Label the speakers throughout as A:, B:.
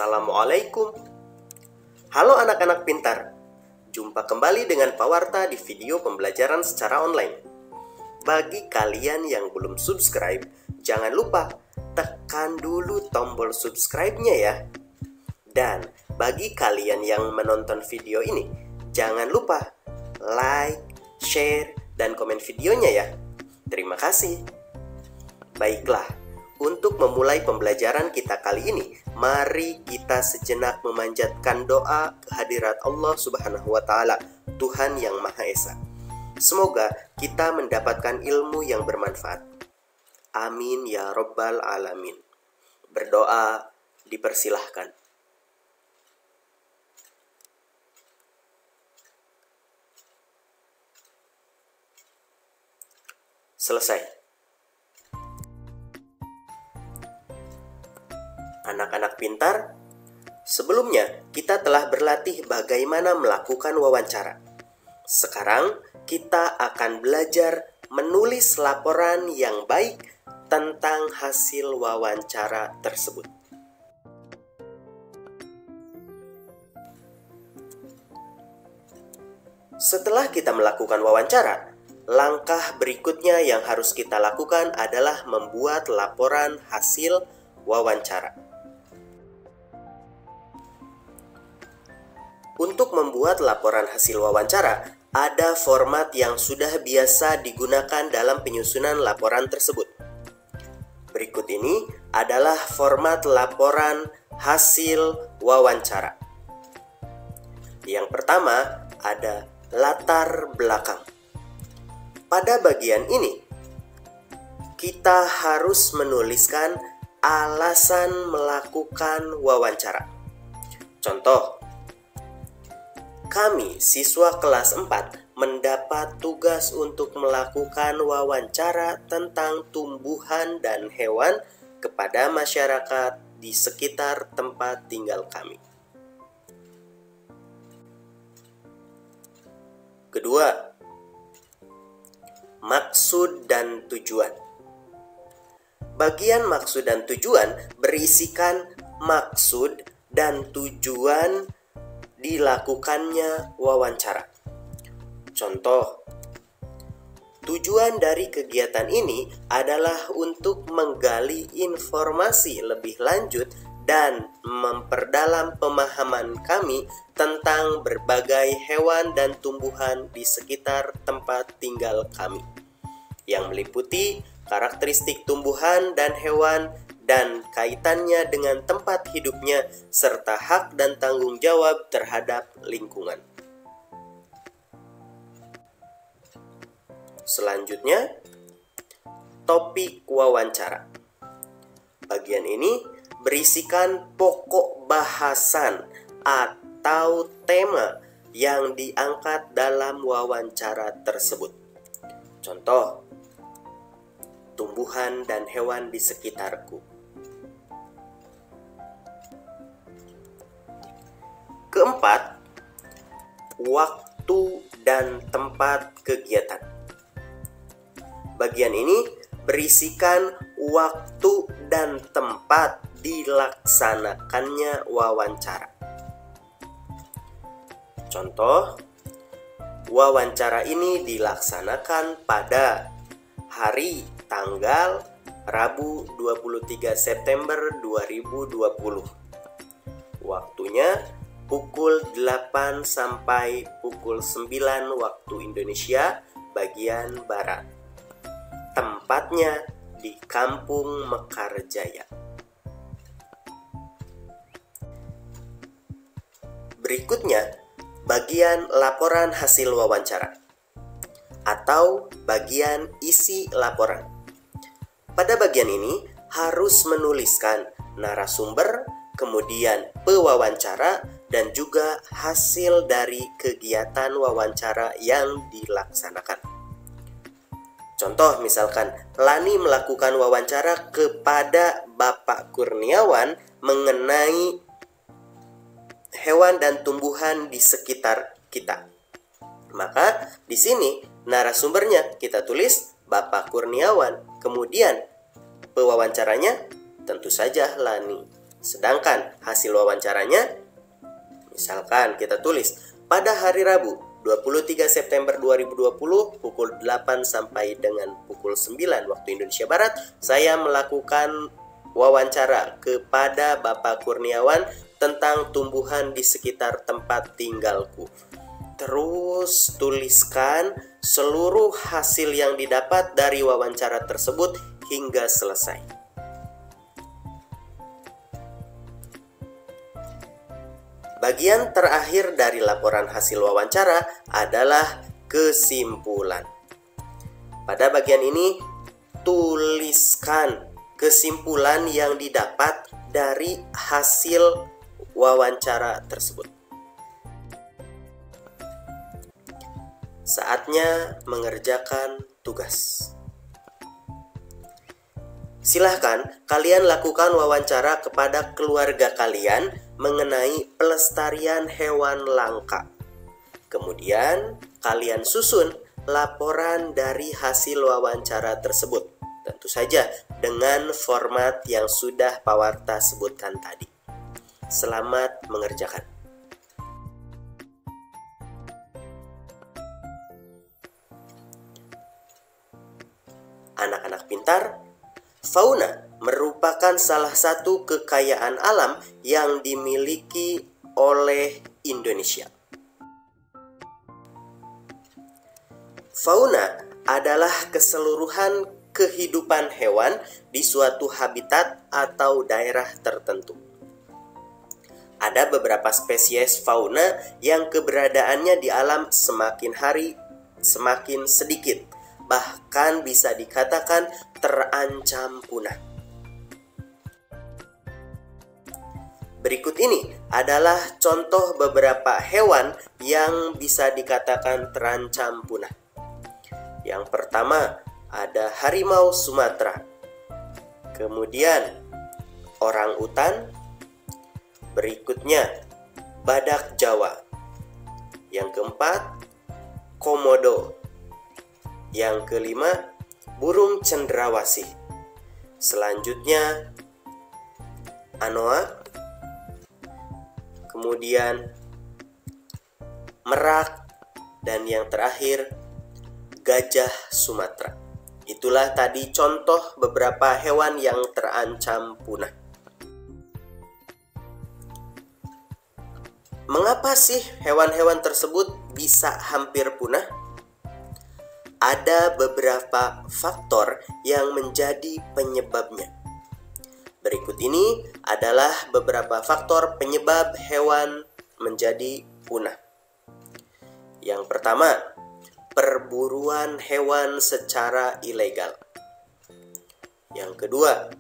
A: Assalamualaikum. Halo anak-anak pintar. Jumpa kembali dengan Pak Warta di video pembelajaran secara online. Bagi kalian yang belum subscribe, jangan lupa tekan dulu tombol subscribe-nya ya. Dan bagi kalian yang menonton video ini, jangan lupa like, share, dan komen videonya ya. Terima kasih. Baiklah, untuk memulai pembelajaran kita kali ini, mari kita sejenak memanjatkan doa kehadirat Allah Subhanahu wa Ta'ala, Tuhan yang Maha Esa. Semoga kita mendapatkan ilmu yang bermanfaat. Amin ya Rabbal Alamin. Berdoa dipersilahkan. Selesai. Anak-anak pintar, sebelumnya kita telah berlatih bagaimana melakukan wawancara. Sekarang kita akan belajar menulis laporan yang baik tentang hasil wawancara tersebut. Setelah kita melakukan wawancara, langkah berikutnya yang harus kita lakukan adalah membuat laporan hasil wawancara. Untuk membuat laporan hasil wawancara, ada format yang sudah biasa digunakan dalam penyusunan laporan tersebut. Berikut ini adalah format laporan hasil wawancara. Yang pertama, ada latar belakang. Pada bagian ini, kita harus menuliskan alasan melakukan wawancara. Contoh, kami, siswa kelas 4, mendapat tugas untuk melakukan wawancara tentang tumbuhan dan hewan kepada masyarakat di sekitar tempat tinggal kami. Kedua, maksud dan tujuan. Bagian maksud dan tujuan berisikan maksud dan tujuan dilakukannya wawancara. Contoh, tujuan dari kegiatan ini adalah untuk menggali informasi lebih lanjut dan memperdalam pemahaman kami tentang berbagai hewan dan tumbuhan di sekitar tempat tinggal kami, yang meliputi karakteristik tumbuhan dan hewan dan kaitannya dengan tempat hidupnya, serta hak dan tanggung jawab terhadap lingkungan. Selanjutnya, topik wawancara. Bagian ini berisikan pokok bahasan atau tema yang diangkat dalam wawancara tersebut. Contoh, tumbuhan dan hewan di sekitarku. Keempat, waktu dan tempat kegiatan. Bagian ini berisikan waktu dan tempat dilaksanakannya wawancara. Contoh, wawancara ini dilaksanakan pada hari tanggal Rabu 23 September 2020. Waktunya pukul 8 sampai pukul 9 waktu Indonesia bagian Barat. Tempatnya di Kampung Mekarjaya. Berikutnya, bagian laporan hasil wawancara atau bagian isi laporan. Pada bagian ini harus menuliskan narasumber, kemudian pewawancara, dan juga hasil dari kegiatan wawancara yang dilaksanakan. Contoh misalkan, Lani melakukan wawancara kepada Bapak Kurniawan mengenai hewan dan tumbuhan di sekitar kita. Maka di sini narasumbernya kita tulis Bapak Kurniawan, kemudian pewawancaranya tentu saja Lani. Sedangkan hasil wawancaranya, misalkan kita tulis, pada hari Rabu 23 September 2020 pukul 8 sampai dengan pukul 9 waktu Indonesia Barat, saya melakukan wawancara kepada Bapak Kurniawan tentang tumbuhan di sekitar tempat tinggalku. Terus tuliskan seluruh hasil yang didapat dari wawancara tersebut hingga selesai. Bagian terakhir dari laporan hasil wawancara adalah kesimpulan. Pada bagian ini, tuliskan kesimpulan yang didapat dari hasil wawancara tersebut. Saatnya mengerjakan tugas. Silahkan kalian lakukan wawancara kepada keluarga kalian mengenai pelestarian hewan langka. Kemudian kalian susun laporan dari hasil wawancara tersebut. Tentu saja dengan format yang sudah Pawarta sebutkan tadi. Selamat mengerjakan. Anak-anak pintar, fauna merupakan salah satu kekayaan alam yang dimiliki oleh Indonesia. Fauna adalah keseluruhan kehidupan hewan di suatu habitat atau daerah tertentu. Ada beberapa spesies fauna yang keberadaannya di alam semakin hari semakin sedikit, bahkan bisa dikatakan terancam punah. Berikut ini adalah contoh beberapa hewan yang bisa dikatakan terancam punah. Yang pertama ada harimau Sumatera, kemudian orangutan, berikutnya badak Jawa, yang keempat komodo, yang kelima burung cendrawasih, selanjutnya anoa, kemudian merak, dan yang terakhir gajah Sumatera. Itulah tadi contoh beberapa hewan yang terancam punah. Mengapa sih hewan-hewan tersebut bisa hampir punah? Ada beberapa faktor yang menjadi penyebabnya. Berikut ini adalah beberapa faktor penyebab hewan menjadi punah. Yang pertama, perburuan hewan secara ilegal. Yang kedua,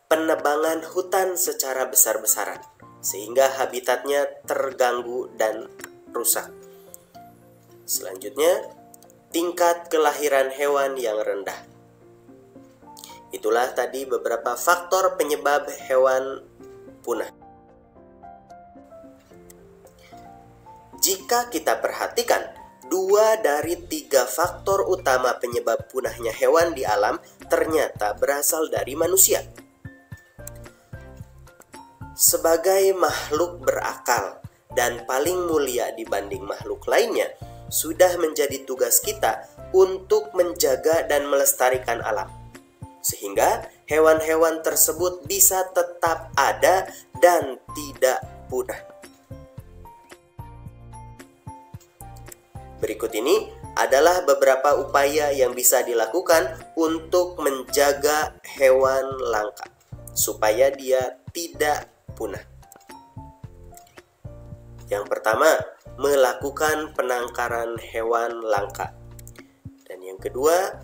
A: penebangan hutan secara besar-besaran sehingga habitatnya terganggu dan rusak. Selanjutnya, tingkat kelahiran hewan yang rendah. Itulah tadi beberapa faktor penyebab hewan punah. Jika kita perhatikan, 2 dari 3 faktor utama penyebab punahnya hewan di alam ternyata berasal dari manusia. Sebagai makhluk berakal dan paling mulia dibanding makhluk lainnya, sudah menjadi tugas kita untuk menjaga dan melestarikan alam, sehingga hewan-hewan tersebut bisa tetap ada dan tidak punah. Berikut ini adalah beberapa upaya yang bisa dilakukan untuk menjaga hewan langka supaya dia tidak punah. Yang pertama, melakukan penangkaran hewan langka. Dan yang kedua,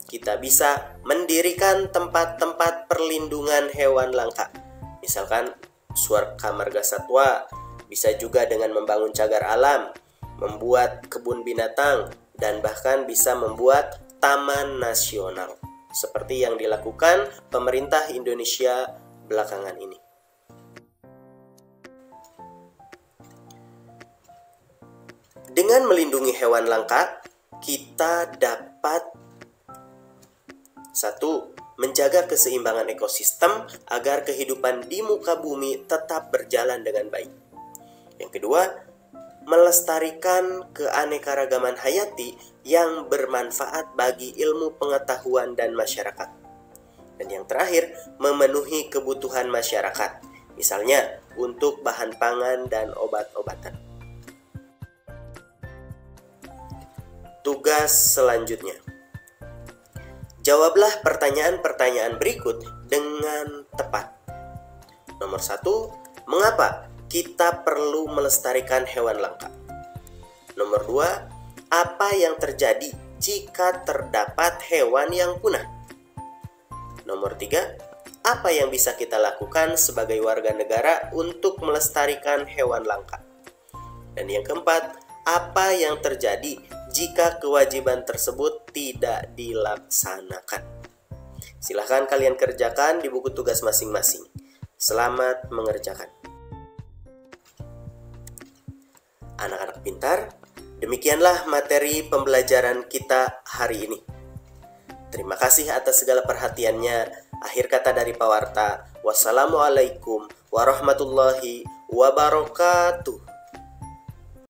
A: kita bisa mendirikan tempat-tempat perlindungan hewan langka. Misalkan Suarka Marga Satwa, bisa juga dengan membangun cagar alam, membuat kebun binatang, dan bahkan bisa membuat taman nasional seperti yang dilakukan pemerintah Indonesia belakangan ini. Dengan melindungi hewan langka, kita dapat 1. menjaga keseimbangan ekosistem agar kehidupan di muka bumi tetap berjalan dengan baik. Yang kedua, melestarikan keanekaragaman hayati yang bermanfaat bagi ilmu pengetahuan dan masyarakat. Dan yang terakhir, memenuhi kebutuhan masyarakat, misalnya untuk bahan pangan dan obat-obatan. Tugas selanjutnya. Jawablah pertanyaan-pertanyaan berikut dengan tepat. Nomor 1, mengapa kita perlu melestarikan hewan langka? Nomor 2, apa yang terjadi jika terdapat hewan yang punah? Nomor 3, apa yang bisa kita lakukan sebagai warga negara untuk melestarikan hewan langka? Dan yang keempat, apa yang terjadi jika kewajiban tersebut tidak dilaksanakan? Silahkan kalian kerjakan di buku tugas masing-masing. Selamat mengerjakan. Anak-anak pintar, demikianlah materi pembelajaran kita hari ini. Terima kasih atas segala perhatiannya. Akhir kata dari Pawarta, wassalamualaikum warahmatullahi wabarakatuh.